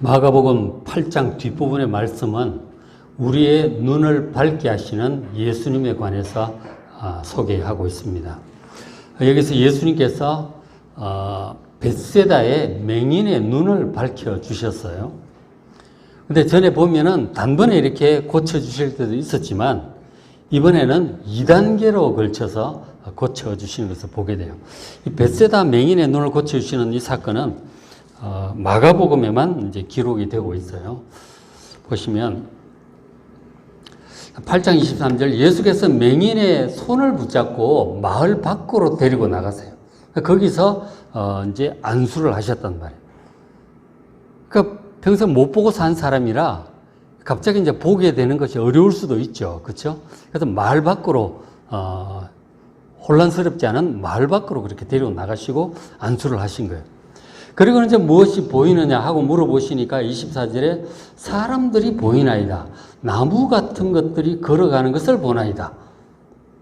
마가복음 8장 뒷부분의 말씀은 우리의 눈을 밝게 하시는 예수님에 관해서 소개하고 있습니다. 여기서 예수님께서 벳세다의 맹인의 눈을 밝혀 주셨어요. 근데 전에 보면은 단번에 이렇게 고쳐 주실 때도 있었지만 이번에는 2단계로 걸쳐서 고쳐 주시는 것을 보게 돼요. 이 벳세다 맹인의 눈을 고쳐 주시는 이 사건은 마가복음에만 이제 기록이 되고 있어요. 보시면 8장 23절 예수께서 맹인의 손을 붙잡고 마을 밖으로 데리고 나가세요. 거기서 이제 안수를 하셨단 말이에요. 그러니까 평생 못 보고 산 사람이라 갑자기 이제 보게 되는 것이 어려울 수도 있죠. 그렇죠? 그래서 마을 밖으로 혼란스럽지 않은 마을 밖으로 그렇게 데리고 나가시고 안수를 하신 거예요. 그리고 이제 무엇이 보이느냐 하고 물어보시니까 24절에 사람들이 보이나이다. 나무 같은 것들이 걸어가는 것을 보나이다.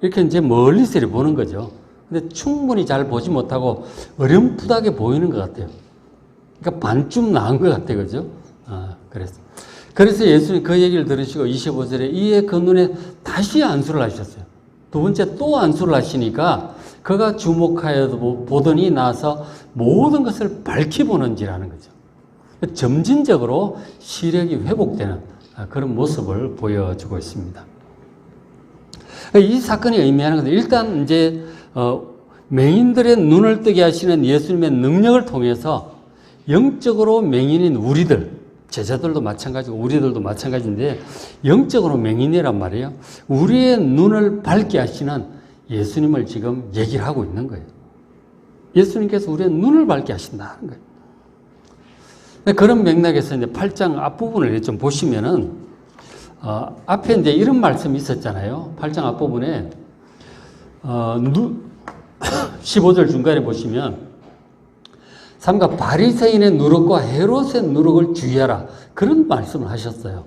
이렇게 이제 멀리서 보는 거죠. 근데 충분히 잘 보지 못하고 어렴풋하게 보이는 것 같아요. 그러니까 반쯤 나은 것 같아요. 그죠? 그래서 예수님 그 얘기를 들으시고 25절에 이에 그 눈에 다시 안수를 하셨어요. 두 번째 또 안수를 하시니까 그가 주목하여 보더니 나서 모든 것을 밝히 보는지라는 거죠. 점진적으로 시력이 회복되는 그런 모습을 보여주고 있습니다. 이 사건이 의미하는 것은 일단 이제 맹인들의 눈을 뜨게 하시는 예수님의 능력을 통해서 영적으로 맹인인 우리들, 제자들도 마찬가지고 우리들도 마찬가지인데 영적으로 맹인이란 말이에요. 우리의 눈을 밝게 하시는 예수님을 지금 얘기를 하고 있는 거예요. 예수님께서 우리의 눈을 밝게 하신다는 거예요. 그런 맥락에서 이제 8장 앞부분을 좀 보시면은, 앞에 이제 이런 말씀이 있었잖아요. 8장 앞부분에, 15절 중간에 보시면, 삼가 바리새인의 누룩과 헤롯의 누룩을 주의하라. 그런 말씀을 하셨어요.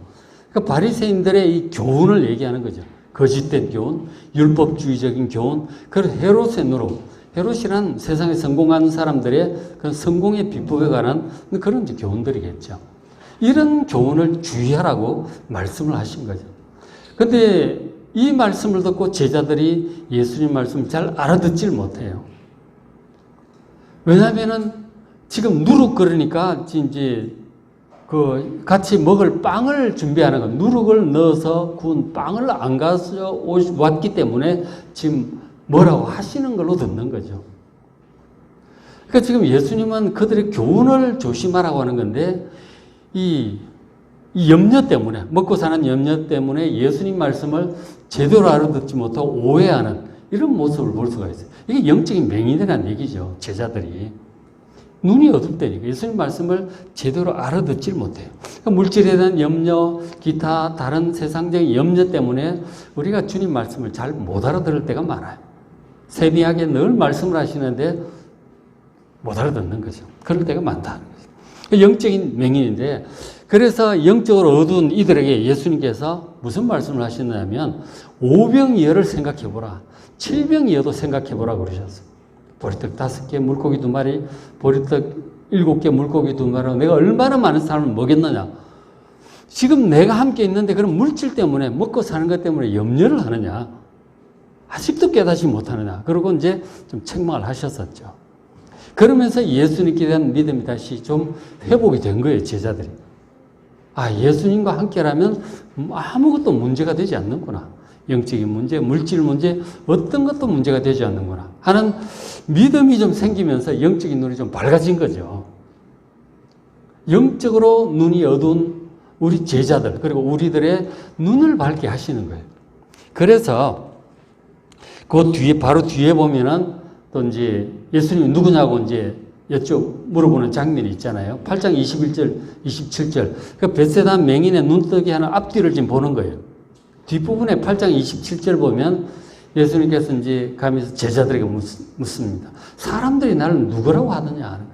그러니까 바리새인들의 이 교훈을 얘기하는 거죠. 거짓된 교훈, 율법주의적인 교훈, 그리고 헤롯의 누룩. 헤롯이란 세상에 성공한 사람들의 그런 성공의 비법에 관한 그런 교훈들이겠죠. 이런 교훈을 주의하라고 말씀을 하신 거죠. 근데 이 말씀을 듣고 제자들이 예수님 말씀을 잘 알아듣질 못해요. 왜냐하면은 지금 누룩거리니까 이제 그 같이 먹을 빵을 준비하는 거, 누룩을 넣어서 구운 빵을 안 가져왔기 때문에 지금 뭐라고 하시는 걸로 듣는 거죠. 그러니까 지금 예수님은 그들의 교훈을 조심하라고 하는 건데 이 염려 때문에, 먹고 사는 염려 때문에 예수님 말씀을 제대로 알아듣지 못하고 오해하는 이런 모습을 볼 수가 있어요. 이게 영적인 맹인이라는 얘기죠. 제자들이. 눈이 어둡다니까 예수님 말씀을 제대로 알아듣질 못해요. 그러니까 물질에 대한 염려, 기타 다른 세상적인 염려 때문에 우리가 주님 말씀을 잘 못 알아들을 때가 많아요. 세미하게 늘 말씀을 하시는데 못 알아듣는 거죠. 그럴 때가 많다는 거죠. 영적인 맹인인데 그래서 영적으로 어두운 이들에게 예수님께서 무슨 말씀을 하셨냐면 오병이어를 생각해보라. 칠병이어도 생각해보라 그러셨어요. 보리떡 5개, 물고기 2마리, 보리떡 7개, 물고기 2마리. 내가 얼마나 많은 사람을 먹였느냐. 지금 내가 함께 있는데 그런 물질 때문에 먹고 사는 것 때문에 염려를 하느냐. 아직도 깨닫지 못하느냐. 그러고 이제 좀 책망을 하셨었죠. 그러면서 예수님께 대한 믿음이 다시 좀 회복이 된 거예요, 제자들이. 예수님과 함께라면 아무것도 문제가 되지 않는구나. 영적인 문제, 물질 문제, 어떤 것도 문제가 되지 않는구나 하는 믿음이 좀 생기면서 영적인 눈이 좀 밝아진 거죠. 영적으로 눈이 어두운 우리 제자들, 그리고 우리들의 눈을 밝게 하시는 거예요. 그래서 그 뒤에, 바로 뒤에 보면은 또 이제 예수님이 누구냐고 이제 물어보는 장면이 있잖아요. 8장 21절, 27절. 그 벳세다 맹인의 눈뜨게 하는 앞뒤를 지금 보는 거예요. 뒷부분에 8장 27절 보면 예수님께서 이제 가면서 제자들에게 묻습니다. 사람들이 나를 누구라고 하느냐 하는 거예요.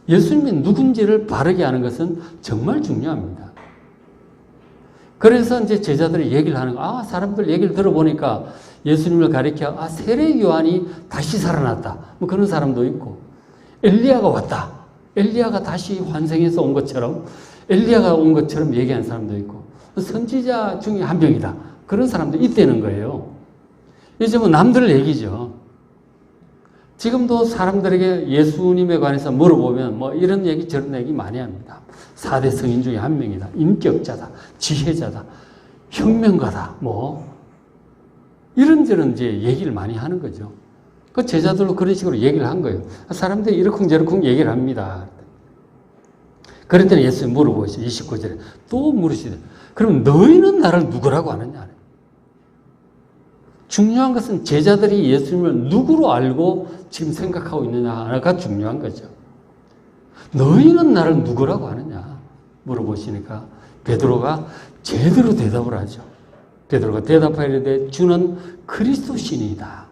예수님이 누군지를 바르게 하는 것은 정말 중요합니다. 그래서 이제 제자들이 얘기를 하는 거, 사람들 얘기를 들어보니까 예수님을 가리켜, 세례 요한이 다시 살아났다. 뭐 그런 사람도 있고, 엘리야가 왔다. 엘리야가 다시 환생해서 온 것처럼, 엘리야가 온 것처럼 얘기하는 사람도 있고, 선지자 중에 한 명이다. 그런 사람도 있다는 거예요. 이제 뭐 남들 얘기죠. 지금도 사람들에게 예수님에 관해서 물어보면 뭐 이런 얘기 저런 얘기 많이 합니다. 4대 성인 중에 한 명이다. 인격자다. 지혜자다. 혁명가다. 뭐 이런저런 이제 얘기를 많이 하는 거죠. 그 제자들도 그런 식으로 얘기를 한 거예요. 사람들이 이러쿵저러쿵 얘기를 합니다. 그랬더니 예수님 물어보시죠. 29절에 또 물으시대. 그럼 너희는 나를 누구라고 아느냐? 중요한 것은 제자들이 예수님을 누구로 알고 지금 생각하고 있느냐가 중요한 거죠. 너희는 나를 누구라고 아느냐? 물어보시니까 베드로가 제대로 대답을 하죠. 베드로가 대답하이르되 주는 그리스도시니이다.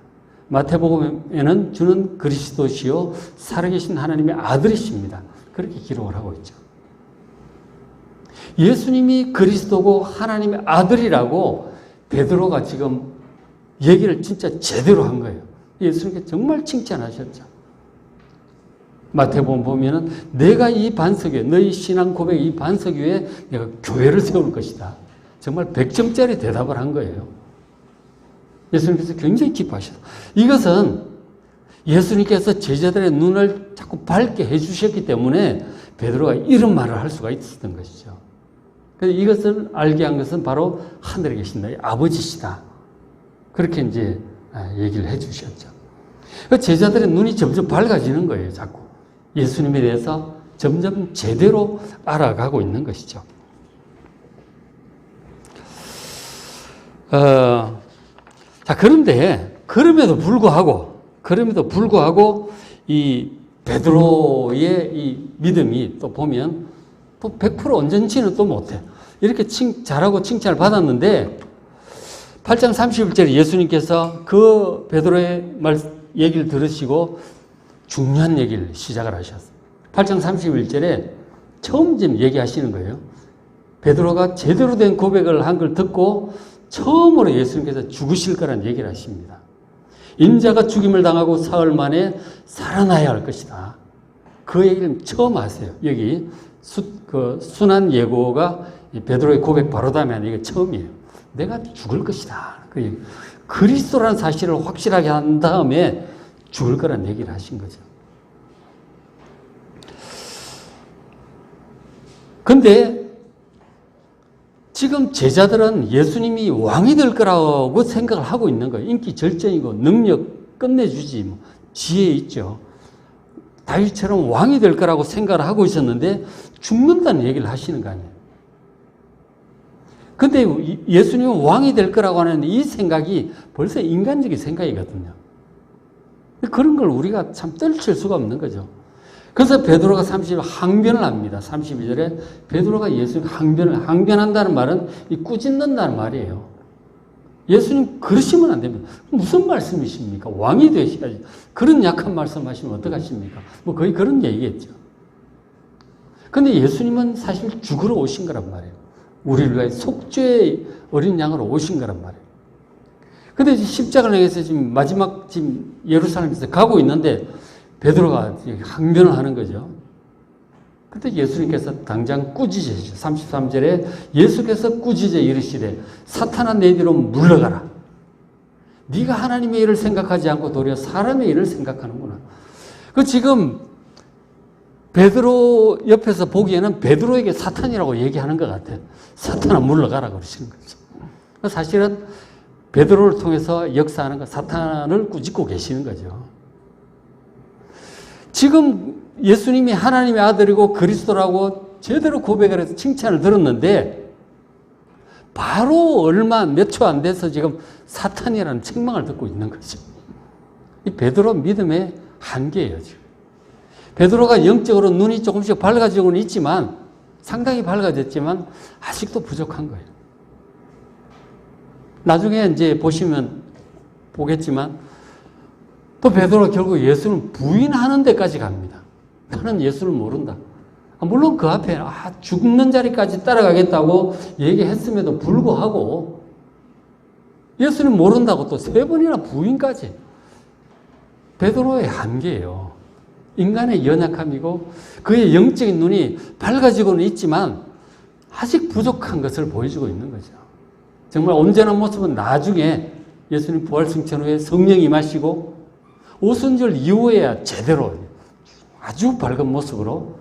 마태복음에는 주는 그리스도시요 살아계신 하나님의 아들이십니다. 그렇게 기록을 하고 있죠. 예수님이 그리스도고 하나님의 아들이라고 베드로가 지금 얘기를 진짜 제대로 한 거예요. 예수님께 정말 칭찬하셨죠. 마태복음 보면은 내가 이 반석 위에, 너희 신앙 고백 이 반석 위에 내가 교회를 세울 것이다. 정말 100점짜리 대답을 한 거예요. 예수님께서 굉장히 기뻐하셨어요. 이것은 예수님께서 제자들의 눈을 자꾸 밝게 해주셨기 때문에 베드로가 이런 말을 할 수가 있었던 것이죠. 그래서 이것을 알게 한 것은 바로 하늘에 계신 너희 아버지시다. 그렇게 이제 얘기를 해 주셨죠. 제자들의 눈이 점점 밝아지는 거예요, 자꾸. 예수님에 대해서 점점 제대로 알아가고 있는 것이죠. 자, 그럼에도 불구하고, 이 베드로의 이 믿음이 또 보면 또 100% 온전치는 또 못해. 이렇게 잘하고 칭찬을 받았는데, 8장 31절에 예수님께서 그 베드로의 얘기를 들으시고 중요한 얘기를 시작을 하셨어요. 8장 31절에 처음 지금 얘기하시는 거예요. 베드로가 제대로 된 고백을 한 걸 듣고 처음으로 예수님께서 죽으실 거라는 얘기를 하십니다. 인자가 죽임을 당하고 사흘 만에 살아나야 할 것이다. 그 얘기를 처음 하세요. 여기 순한 예고가 베드로의 고백 바로 다음에 하는 이게 처음이에요. 내가 죽을 것이다. 그리스도라는 사실을 확실하게 한 다음에 죽을 거라는 얘기를 하신 거죠. 근데 지금 제자들은 예수님이 왕이 될 거라고 생각을 하고 있는 거예요. 인기 절정이고 능력 끝내주지, 뭐 지혜 있죠. 다윗처럼 왕이 될 거라고 생각을 하고 있었는데 죽는다는 얘기를 하시는 거 아니에요. 근데 예수님은 왕이 될 거라고 하는 이 생각이 벌써 인간적인 생각이거든요. 그런 걸 우리가 참 떨칠 수가 없는 거죠. 그래서 베드로가 항변을 합니다. 32절에 베드로가 예수님 항변한다는 말은 꾸짖는다는 말이에요. 예수님 그러시면 안 됩니다. 무슨 말씀이십니까? 왕이 되셔야지. 그런 약한 말씀 하시면 어떡하십니까? 뭐 거의 그런 얘기겠죠. 근데 예수님은 사실 죽으러 오신 거란 말이에요. 우리를 위해 속죄의 어린 양으로 오신 거란 말이에요. 근데 십자가를 향해서 지금 예루살렘에서 가고 있는데 베드로가 항변을 하는 거죠. 그때 예수님께서 당장 꾸짖으시죠. 33절에 예수께서 꾸짖어 이르시되 사탄아 내 뒤로 물러가라. 네가 하나님의 일을 생각하지 않고 도리어 사람의 일을 생각하는구나. 지금 베드로 옆에서 보기에는 베드로에게 사탄이라고 얘기하는 것 같아요. 사탄아 물러가라 그러시는 거죠. 사실은 베드로를 통해서 역사하는 건 사탄을 꾸짖고 계시는 거죠. 지금 예수님이 하나님의 아들이고 그리스도라고 제대로 고백을 해서 칭찬을 들었는데 바로 몇 초 안 돼서 지금 사탄이라는 책망을 듣고 있는 거죠. 이 베드로 믿음의 한계예요, 지금. 베드로가 영적으로 눈이 조금씩 밝아지고는 있지만 상당히 밝아졌지만 아직도 부족한 거예요. 나중에 이제 보겠지만 또 베드로가 결국 예수를 부인하는 데까지 갑니다. 나는 예수를 모른다. 물론 그 앞에 죽는 자리까지 따라가겠다고 얘기했음에도 불구하고 예수를 모른다고 또 3번이나 부인까지. 베드로의 한계예요. 인간의 연약함이고 그의 영적인 눈이 밝아지고는 있지만 아직 부족한 것을 보여주고 있는 거죠. 정말 온전한 모습은 나중에 예수님 부활 승천 후에 성령이 임하시고 오순절 이후에야 제대로 아주 밝은 모습으로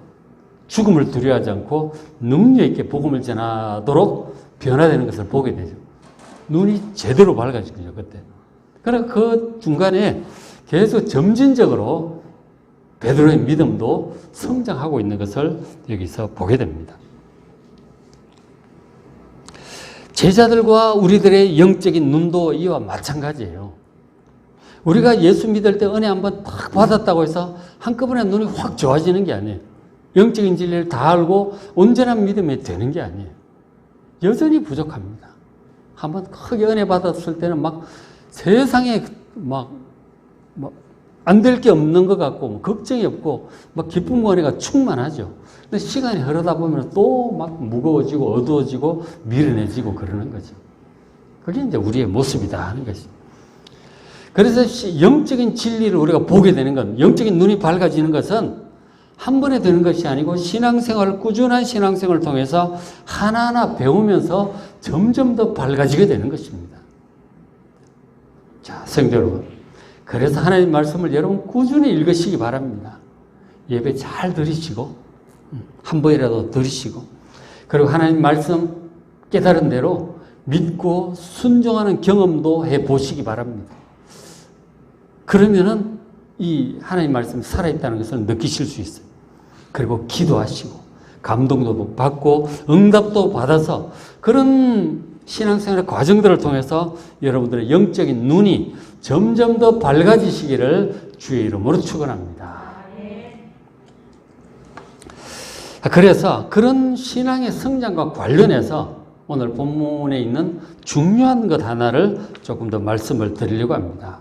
죽음을 두려워하지 않고 능력 있게 복음을 전하도록 변화되는 것을 보게 되죠. 눈이 제대로 밝아지죠, 그때. 그러나 그 중간에 계속 점진적으로 베드로의 믿음도 성장하고 있는 것을 여기서 보게 됩니다. 제자들과 우리들의 영적인 눈도 이와 마찬가지예요. 우리가 예수 믿을 때 은혜 한번 딱 받았다고 해서 한꺼번에 눈이 확 좋아지는 게 아니에요. 영적인 진리를 다 알고 온전한 믿음이 되는 게 아니에요. 여전히 부족합니다. 한번 크게 은혜 받았을 때는 막 세상에 안 될 게 없는 것 같고 걱정이 없고 막 기쁨과 은혜가 충만하죠. 근데 시간이 흐르다 보면 또 막 무거워지고 어두워지고 미련해지고 그러는 거죠. 그게 이제 우리의 모습이다 하는 것이죠. 그래서 영적인 진리를 우리가 보게 되는 건, 영적인 눈이 밝아지는 것은 한 번에 되는 것이 아니고 신앙생활을, 꾸준한 신앙생활을 통해서 하나하나 배우면서 점점 더 밝아지게 되는 것입니다. 자, 성도 여러분. 그래서 하나님 말씀을 여러분 꾸준히 읽으시기 바랍니다. 예배 잘 들으시고, 한 번이라도 들으시고, 그리고 하나님 말씀 깨달은 대로 믿고 순종하는 경험도 해 보시기 바랍니다. 그러면은 이 하나님 말씀이 살아있다는 것을 느끼실 수 있어요. 그리고 기도하시고 감동도 받고 응답도 받아서 그런 신앙생활의 과정들을 통해서 여러분들의 영적인 눈이 점점 더 밝아지시기를 주의 이름으로 축원합니다. 그래서 그런 신앙의 성장과 관련해서 오늘 본문에 있는 중요한 것 하나를 조금 더 말씀을 드리려고 합니다.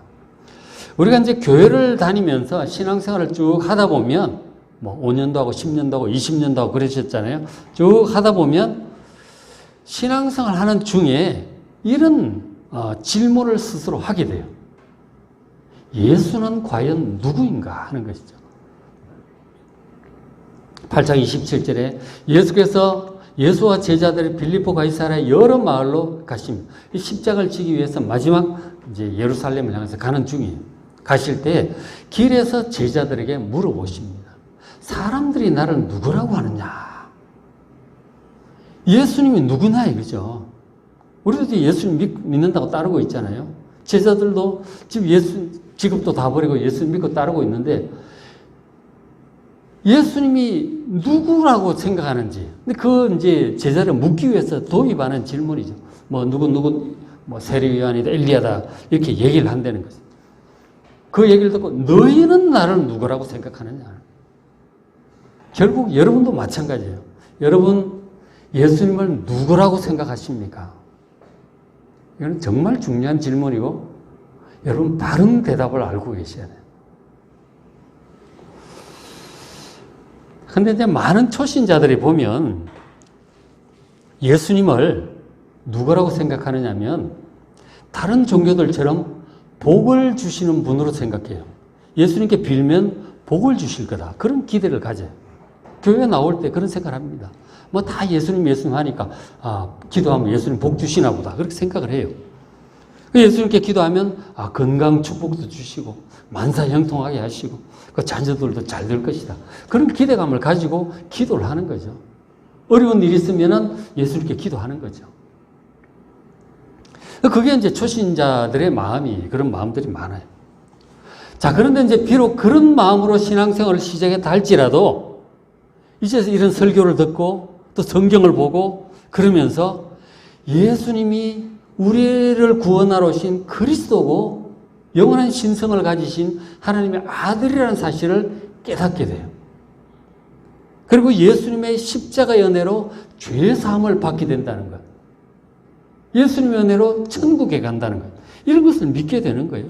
우리가 이제 교회를 다니면서 신앙생활을 쭉 하다 보면, 5년도 하고 10년도 하고 20년도 하고 그러셨잖아요. 쭉 하다 보면 신앙생활 하는 중에 이런 질문을 스스로 하게 돼요. 예수는 과연 누구인가 하는 것이죠. 8장 27절에 예수께서 예수와 제자들이 빌립보 가이사랴 여러 마을로 가십니다. 십자가를 지기 위해서 마지막 이제 예루살렘을 향해서 가는 중이에요. 가실 때 길에서 제자들에게 물어보십니다. 사람들이 나를 누구라고 하느냐? 예수님이 누구나 이거죠. 우리도 예수님 믿는다고 따르고 있잖아요. 제자들도 지금 직업도 다 버리고 예수님 믿고 따르고 있는데 예수님이 누구라고 생각하는지. 근데 그 이제 제자를 묻기 위해서 도입하는 질문이죠. 누구 세례 요한이다, 엘리야다 이렇게 얘기를 한다는 거죠. 그 얘기를 듣고 너희는 나를 누구라고 생각하느냐. 결국 여러분도 마찬가지예요. 여러분 예수님을 누구라고 생각하십니까? 이건 정말 중요한 질문이고 여러분 바른 대답을 알고 계셔야 돼요. 근데 이제 많은 초신자들이 보면 예수님을 누구라고 생각하느냐면 다른 종교들처럼 복을 주시는 분으로 생각해요. 예수님께 빌면 복을 주실 거다. 그런 기대를 가져요. 교회 나올 때 그런 생각을 합니다. 다 예수님 하니까 기도하면 예수님 복 주시나 보다. 그렇게 생각을 해요. 예수님께 기도하면 건강 축복도 주시고 만사 형통하게 하시고 그 자녀들도 잘 될 것이다. 그런 기대감을 가지고 기도를 하는 거죠. 어려운 일이 있으면 예수님께 기도하는 거죠. 그게 이제 초신자들의 마음이 그런 마음들이 많아요. 자, 그런데 이제 비록 그런 마음으로 신앙생활을 시작했다 할지라도 이제 이런 설교를 듣고 또 성경을 보고 그러면서 예수님이 우리를 구원하러 오신 그리스도고 영원한 신성을 가지신 하나님의 아들이라는 사실을 깨닫게 돼요. 그리고 예수님의 십자가의 은혜로 죄 사함을 받게 된다는 것. 예수님의 은혜로 천국에 간다는 것. 이런 것을 믿게 되는 거예요.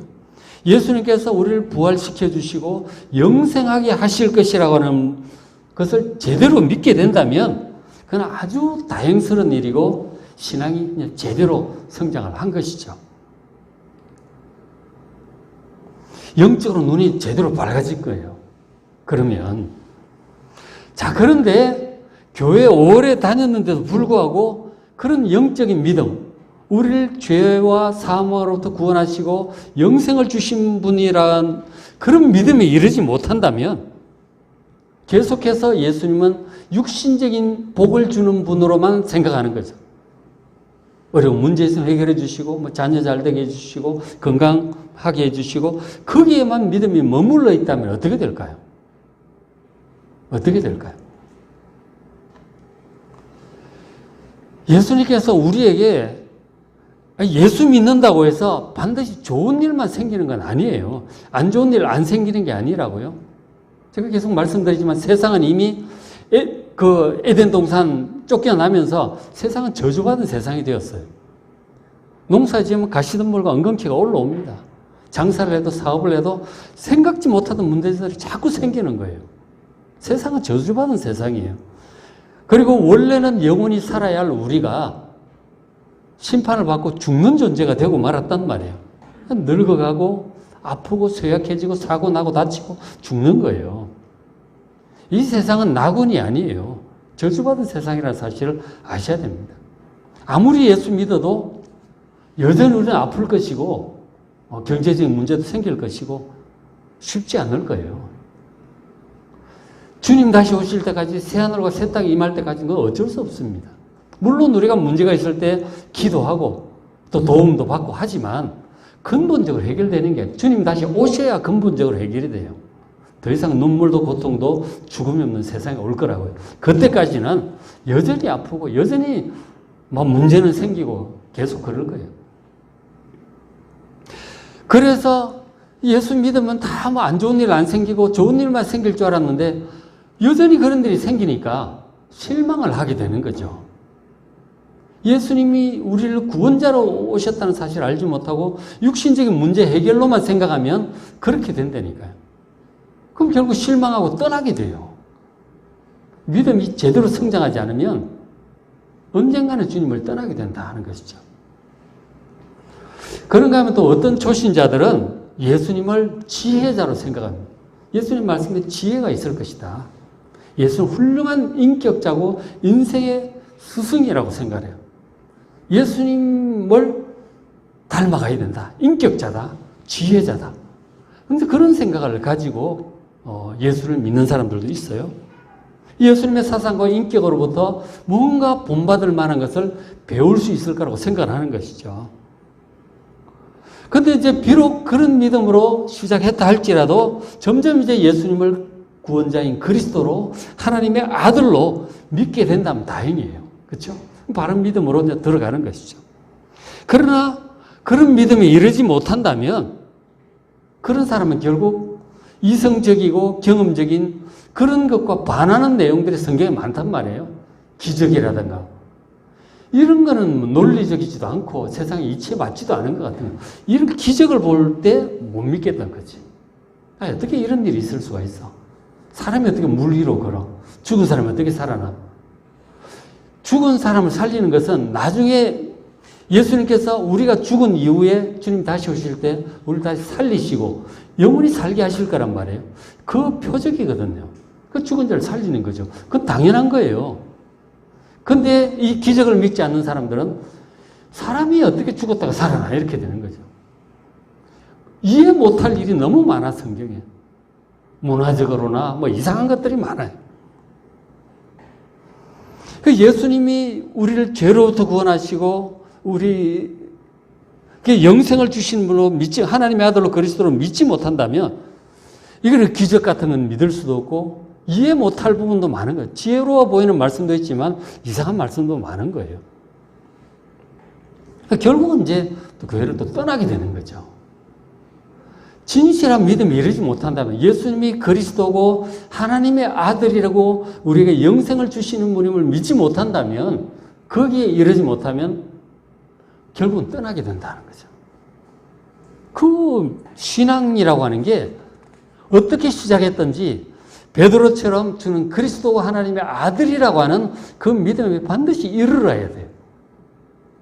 예수님께서 우리를 부활시켜 주시고 영생하게 하실 것이라고 하는 것을 제대로 믿게 된다면 그건 아주 다행스러운 일이고 신앙이 그냥 제대로 성장을 한 것이죠. 영적으로 눈이 제대로 밝아질 거예요. 그러면 자, 그런데 교회 오래 다녔는데도 불구하고 그런 영적인 믿음, 우리를 죄와 사망으로부터 구원하시고 영생을 주신 분이란 그런 믿음에 이르지 못한다면 계속해서 예수님은 육신적인 복을 주는 분으로만 생각하는 거죠. 어려운 문제 있으면 해결해 주시고, 뭐 자녀 잘 되게 해 주시고, 건강하게 해 주시고, 거기에만 믿음이 머물러 있다면 어떻게 될까요? 어떻게 될까요? 예수님께서 우리에게 예수 믿는다고 해서 반드시 좋은 일만 생기는 건 아니에요. 안 좋은 일 안 생기는 게 아니라고요. 제가 계속 말씀드리지만 세상은 이미 에덴 동산 쫓겨나면서 세상은 저주받은 세상이 되었어요. 농사 지으면 가시덤불과 엉겅퀴가 올라옵니다. 장사를 해도 사업을 해도 생각지 못하던 문제들이 자꾸 생기는 거예요. 세상은 저주받은 세상이에요. 그리고 원래는 영원히 살아야 할 우리가 심판을 받고 죽는 존재가 되고 말았단 말이에요. 늙어가고 아프고 쇠약해지고 사고 나고 다치고 죽는 거예요. 이 세상은 낙원이 아니에요. 저주받은 세상이라는 사실을 아셔야 됩니다. 아무리 예수 믿어도 여전히 우리는 아플 것이고 경제적인 문제도 생길 것이고 쉽지 않을 거예요. 주님 다시 오실 때까지 새하늘과 새 땅이 임할 때까지는 그건 어쩔 수 없습니다. 물론 우리가 문제가 있을 때 기도하고 또 도움도 받고 하지만 근본적으로 해결되는 게 주님 다시 오셔야 근본적으로 해결이 돼요. 더 이상 눈물도 고통도 죽음이 없는 세상이 올 거라고요. 그때까지는 여전히 아프고 여전히 문제는 생기고 계속 그럴 거예요. 그래서 예수 믿으면 다 안 좋은 일 안 생기고 좋은 일만 생길 줄 알았는데 여전히 그런 일이 생기니까 실망을 하게 되는 거죠. 예수님이 우리를 구원자로 오셨다는 사실을 알지 못하고 육신적인 문제 해결로만 생각하면 그렇게 된다니까요. 그럼 결국 실망하고 떠나게 돼요. 믿음이 제대로 성장하지 않으면 언젠가는 주님을 떠나게 된다 하는 것이죠. 그런가 하면 또 어떤 초신자들은 예수님을 지혜자로 생각합니다. 예수님 말씀에 지혜가 있을 것이다. 예수는 훌륭한 인격자고 인생의 스승이라고 생각해요. 예수님을 닮아가야 된다. 인격자다. 지혜자다. 그런데 그런 생각을 가지고 예수를 믿는 사람들도 있어요. 예수님의 사상과 인격으로부터 뭔가 본받을 만한 것을 배울 수 있을 거라고 생각하는 것이죠. 그런데 이제 비록 그런 믿음으로 시작했다 할지라도 점점 이제 예수님을 구원자인 그리스도로 하나님의 아들로 믿게 된다면 다행이에요. 그렇죠? 바른 믿음으로 이제 들어가는 것이죠. 그러나 그런 믿음에 이르지 못한다면 그런 사람은 결국 이성적이고 경험적인 그런 것과 반하는 내용들이 성경에 많단 말이에요. 기적이라든가. 이런 거는 논리적이지도 않고 세상에 이치에 맞지도 않은 것 같은 거. 이런 기적을 볼 때 못 믿겠다는 거지. 어떻게 이런 일이 있을 수가 있어? 사람이 어떻게 물 위로 걸어? 죽은 사람이 어떻게 살아나? 죽은 사람을 살리는 것은 나중에 예수님께서 우리가 죽은 이후에 주님 다시 오실 때 우리를 다시 살리시고 영원히 살게 하실 거란 말이에요. 그 표적이거든요. 그 죽은 자를 살리는 거죠. 그건 당연한 거예요. 근데 이 기적을 믿지 않는 사람들은 사람이 어떻게 죽었다가 살아나 이렇게 되는 거죠. 이해 못할 일이 너무 많아 성경에. 문화적으로나 이상한 것들이 많아요. 그 예수님이 우리를 죄로부터 구원하시고 우리 영생을 주신 분으로 믿지 하나님의 아들로 그리스도로 믿지 못한다면 이거는 기적 같은 건 믿을 수도 없고 이해 못할 부분도 많은 거예요. 지혜로워 보이는 말씀도 있지만 이상한 말씀도 많은 거예요. 결국은 이제 또 교회를 또 떠나게 되는 거죠. 진실한 믿음에 이르지 못한다면 예수님이 그리스도고 하나님의 아들이라고 우리에게 영생을 주시는 분임을 믿지 못한다면 거기에 이르지 못하면 결국은 떠나게 된다는 거죠. 그 신앙이라고 하는 게 어떻게 시작했던지 베드로처럼 주는 그리스도가 하나님의 아들이라고 하는 그 믿음에 반드시 이르러야 돼요.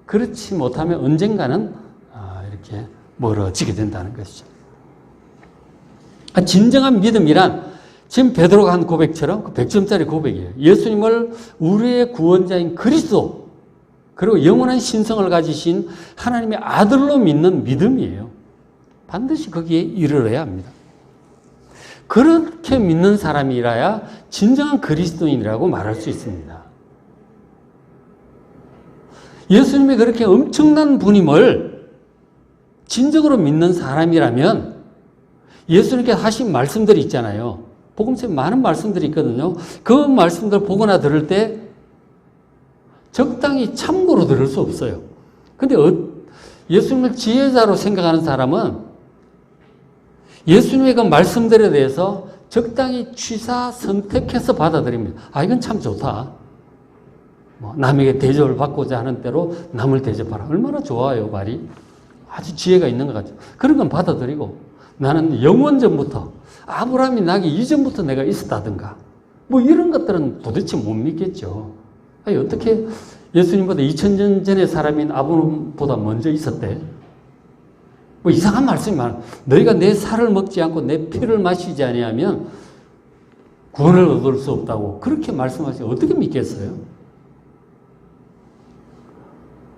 그렇지 못하면 언젠가는 이렇게 멀어지게 된다는 것이죠. 진정한 믿음이란 지금 베드로가 한 고백처럼 그 100점짜리 고백이에요. 예수님을 우리의 구원자인 그리스도, 그리고 영원한 신성을 가지신 하나님의 아들로 믿는 믿음이에요. 반드시 거기에 이르러야 합니다. 그렇게 믿는 사람이라야 진정한 그리스도인이라고 말할 수 있습니다. 예수님이 그렇게 엄청난 분임을 진정으로 믿는 사람이라면 예수님께 하신 말씀들이 있잖아요. 복음서에 많은 말씀들이 있거든요. 그 말씀들 보거나 들을 때 적당히 참고로 들을 수 없어요. 근데 예수님을 지혜자로 생각하는 사람은 예수님의 그 말씀들에 대해서 적당히 취사 선택해서 받아들입니다. 아, 이건 참 좋다. 남에게 대접을 받고자 하는 대로 남을 대접하라. 얼마나 좋아요, 말이. 아주 지혜가 있는 것 같죠. 그런 건 받아들이고, 나는 영원전부터, 아브라함이 나기 이전부터 내가 있었다든가, 이런 것들은 도대체 못 믿겠죠. 아니, 어떻게 예수님보다 2000년 전의 사람인 아브라함보다 먼저 있었대? 이상한 말씀이 많아. 너희가 내 살을 먹지 않고 내 피를 마시지 아니하면 구원을 얻을 수 없다고 그렇게 말씀하시면 어떻게 믿겠어요?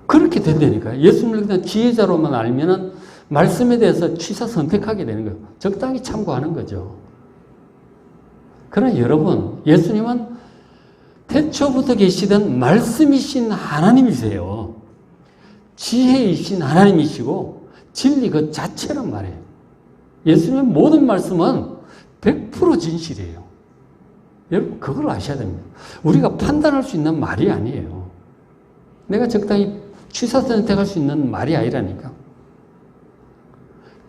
그렇게 된다니까요. 예수님을 그냥 지혜자로만 알면은 말씀에 대해서 취사 선택하게 되는 거예요. 적당히 참고하는 거죠. 그러나 여러분, 예수님은 태초부터 계시던 말씀이신 하나님이세요. 지혜이신 하나님이시고 진리 그 자체란 말이에요. 예수님의 모든 말씀은 100% 진실이에요. 여러분, 그걸 아셔야 됩니다. 우리가 판단할 수 있는 말이 아니에요. 내가 적당히 취사 선택할 수 있는 말이 아니라니까.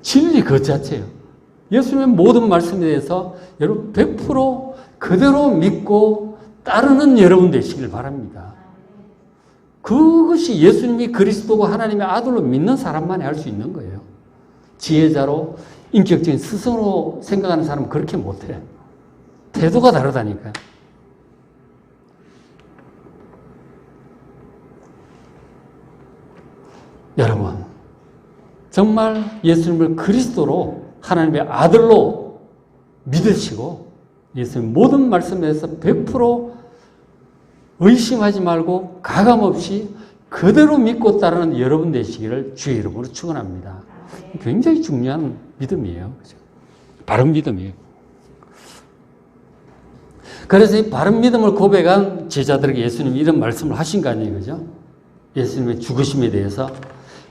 진리 그 자체예요. 예수님의 모든 말씀에 대해서 여러분 100% 그대로 믿고 따르는 여러분 되시길 바랍니다. 그것이 예수님이 그리스도고 하나님의 아들로 믿는 사람만이 할 수 있는 거예요. 지혜자로 인격적인 스승으로 생각하는 사람은 그렇게 못해. 태도가 다르다니까요. 여러분, 정말 예수님을 그리스도로 하나님의 아들로 믿으시고 예수님 모든 말씀에 대해서 100% 의심하지 말고 가감없이 그대로 믿고 따르는 여러분 되시기를 주의 이름으로 축원합니다. 굉장히 중요한 믿음이에요. 그죠? 바른 믿음이에요. 그래서 이 바른 믿음을 고백한 제자들에게 예수님이 이런 말씀을 하신 거 아니에요. 그죠? 예수님의 죽으심에 대해서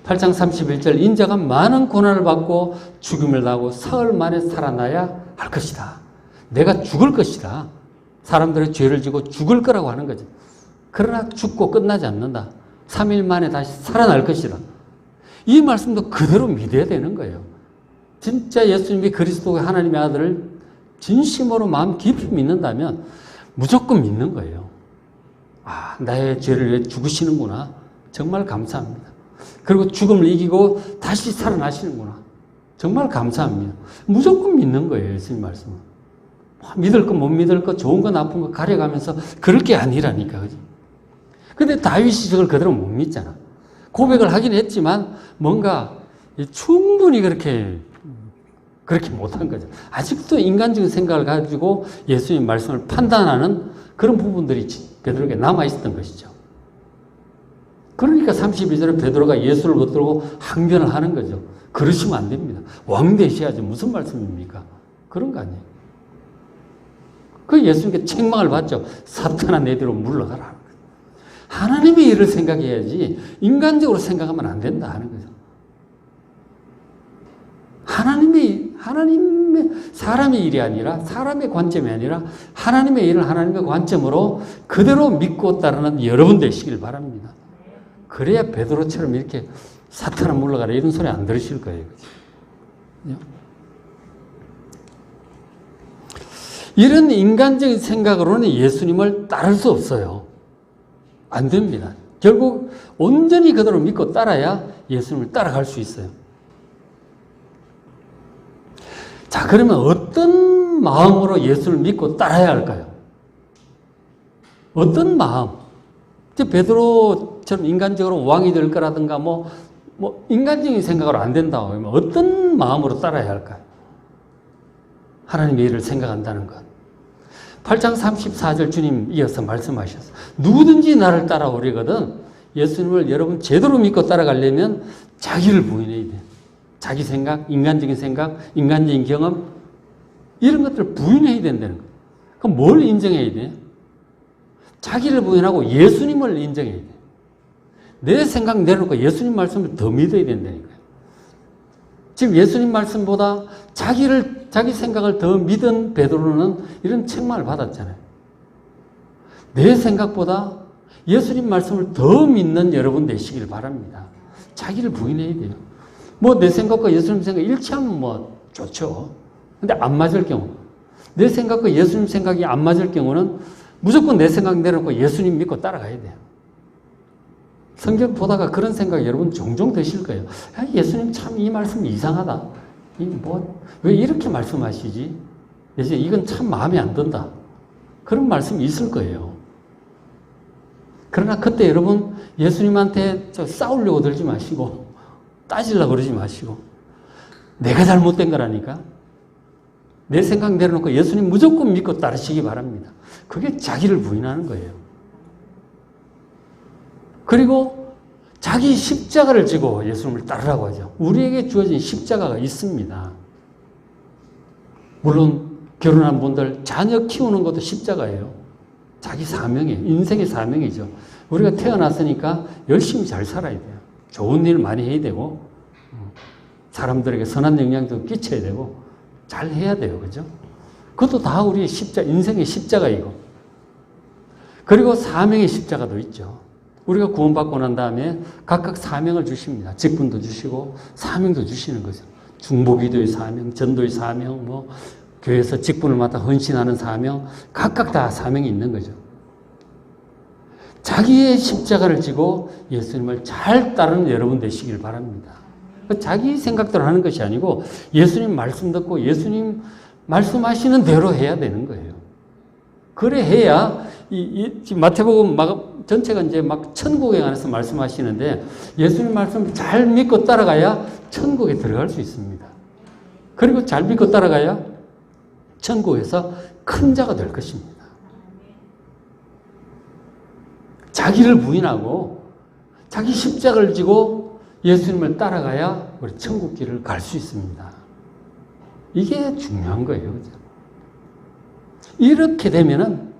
8장 31절 인자가 많은 고난을 받고 죽음을 당하고 사흘 만에 살아나야 할 것이다. 내가 죽을 것이다. 사람들의 죄를 지고 죽을 거라고 하는 거죠. 그러나 죽고 끝나지 않는다. 3일 만에 다시 살아날 것이다. 이 말씀도 그대로 믿어야 되는 거예요. 진짜 예수님이 그리스도의 하나님의 아들을 진심으로 마음 깊이 믿는다면 무조건 믿는 거예요. 아, 나의 죄를 위해 죽으시는구나. 정말 감사합니다. 그리고 죽음을 이기고 다시 살아나시는구나. 정말 감사합니다. 무조건 믿는 거예요. 예수님 말씀은. 믿을 거 못 믿을 거 좋은 거 나쁜 거 가려가면서 그럴 게 아니라니까. 그죠? 근데 다윗이 저걸 그대로 못 믿잖아. 고백을 하긴 했지만 뭔가 충분히 그렇게 못한 거죠. 아직도 인간적인 생각을 가지고 예수님 말씀을 판단하는 그런 부분들이 베드로에게 남아있었던 것이죠. 그러니까 32절에 베드로가 예수를 붙들고 항변을 하는 거죠. 그러시면 안 됩니다. 왕 되셔야지 무슨 말씀입니까? 그런 거 아니에요. 그 예수님께 책망을 받죠. 사탄아 내 뒤로 물러가라. 하나님의 일을 생각해야지 인간적으로 생각하면 안 된다 하는 거죠. 하나님의 사람의 일이 아니라 사람의 관점이 아니라 하나님의 일을 하나님의 관점으로 그대로 믿고 따르는 여러분 되시길 바랍니다. 그래야 베드로처럼 이렇게 사탄아 물러가라 이런 소리 안 들으실 거예요. 그렇죠? 이런 인간적인 생각으로는 예수님을 따를 수 없어요. 안 됩니다. 결국 온전히 그대로 믿고 따라야 예수님을 따라갈 수 있어요. 자, 그러면 어떤 마음으로 예수를 믿고 따라야 할까요? 어떤 마음? 베드로처럼 인간적으로 왕이 될 거라든가 인간적인 생각으로 안 된다고 하면 어떤 마음으로 따라야 할까요? 하나님의 일을 생각한다는 것. 8장 34절 주님 이어서 말씀하셨어요. 누구든지 나를 따라오려거든 예수님을 여러분 제대로 믿고 따라가려면 자기를 부인해야 돼요. 자기 생각, 인간적인 경험 이런 것들을 부인해야 된다는 거예요. 그럼 뭘 인정해야 돼요? 자기를 부인하고 예수님을 인정해야 돼요. 내 생각 내려놓고 예수님 말씀을 더 믿어야 된다니까요. 지금 예수님 말씀보다 자기 생각을 더 믿은 베드로는 이런 책망을 받았잖아요. 내 생각보다 예수님 말씀을 더 믿는 여러분 되시길 바랍니다. 자기를 부인해야 돼요. 뭐 내 생각과 예수님 생각 일치하면 뭐 좋죠. 근데 안 맞을 경우, 내 생각과 예수님 생각이 안 맞을 경우는 무조건 내 생각 내려놓고 예수님 믿고 따라가야 돼요. 성경 보다가 그런 생각 여러분 종종 드실 거예요. 아, 예수님 참 이 말씀 이상하다. 왜 이렇게 말씀하시지? 이건 참 마음에 안 든다. 그런 말씀이 있을 거예요. 그러나 그때 여러분 예수님한테 싸우려고 들지 마시고 따지려고 그러지 마시고 내가 잘못된 거라니까. 내 생각 내려놓고 예수님 무조건 믿고 따르시기 바랍니다. 그게 자기를 부인하는 거예요. 그리고 자기 십자가를 지고 예수님을 따르라고 하죠. 우리에게 주어진 십자가가 있습니다. 물론 결혼한 분들 자녀 키우는 것도 십자가예요. 자기 사명이에요. 인생의 사명이죠. 우리가 태어났으니까 열심히 잘 살아야 돼요. 좋은 일 많이 해야 되고 사람들에게 선한 영향도 끼쳐야 되고 잘 해야 돼요. 그죠? 그것도 다 우리의 인생의 십자가이고 그리고 사명의 십자가도 있죠. 우리가 구원받고 난 다음에 각각 사명을 주십니다. 직분도 주시고 사명도 주시는 거죠. 중보기도의 사명, 전도의 사명, 교회에서 직분을 맡아 헌신하는 사명, 각각 다 사명이 있는 거죠. 자기의 십자가를 지고 예수님을 잘 따르는 여러분 되시길 바랍니다. 자기 생각대로 하는 것이 아니고 예수님 말씀 듣고 예수님 말씀하시는 대로 해야 되는 거예요. 그래 해야 지금 마태복음 전체가 이제 막 천국에 관해서 말씀하시는데 예수님 말씀 잘 믿고 따라가야 천국에 들어갈 수 있습니다. 그리고 잘 믿고 따라가야 천국에서 큰 자가 될 것입니다. 자기를 부인하고 자기 십자가를 지고 예수님을 따라가야 우리 천국 길을 갈 수 있습니다. 이게 중요한 거예요. 그죠? 이렇게 되면은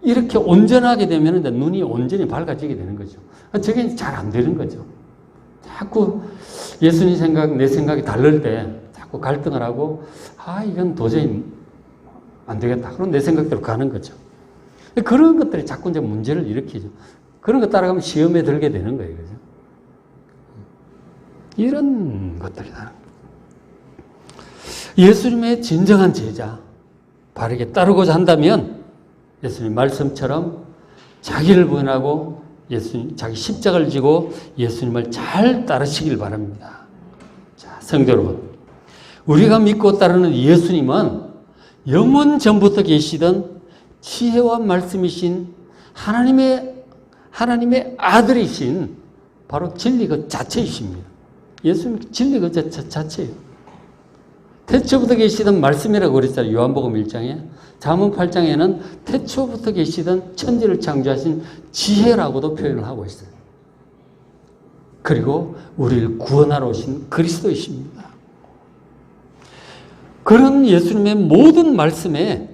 이렇게 온전하게 되면 눈이 온전히 밝아지게 되는 거죠. 저게 잘 안 되는 거죠. 자꾸 예수님 생각, 내 생각이 다를 때 자꾸 갈등을 하고 이건 도저히 안 되겠다. 그럼 내 생각대로 가는 거죠. 그런 것들이 자꾸 이제 문제를 일으키죠. 그런 거 따라가면 시험에 들게 되는 거예요. 그죠? 이런 것들이다. 예수님의 진정한 제자, 바르게 따르고자 한다면 예수님 말씀처럼 자기를 부인하고 자기 십자가를 지고 예수님을 잘 따르시길 바랍니다. 자, 성도 여러분. 우리가 믿고 따르는 예수님은 영원 전부터 계시던 지혜와 말씀이신 하나님의 아들이신 바로 진리 그 자체이십니다. 예수님 진리 그 자체예요. 태초부터 계시던 말씀이라고 그랬잖아요. 요한복음 1장에. 잠언 8장에는 태초부터 계시던 천지를 창조하신 지혜라고도 표현을 하고 있어요. 그리고 우리를 구원하러 오신 그리스도이십니다. 그런 예수님의 모든 말씀에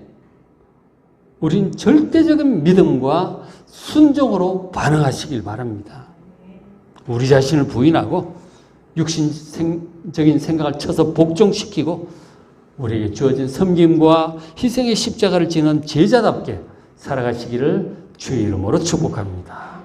우린 절대적인 믿음과 순종으로 반응하시길 바랍니다. 우리 자신을 부인하고 육신적인 생각을 쳐서 복종시키고 우리에게 주어진 섬김과 희생의 십자가를 지는 제자답게 살아가시기를 주의 이름으로 축복합니다.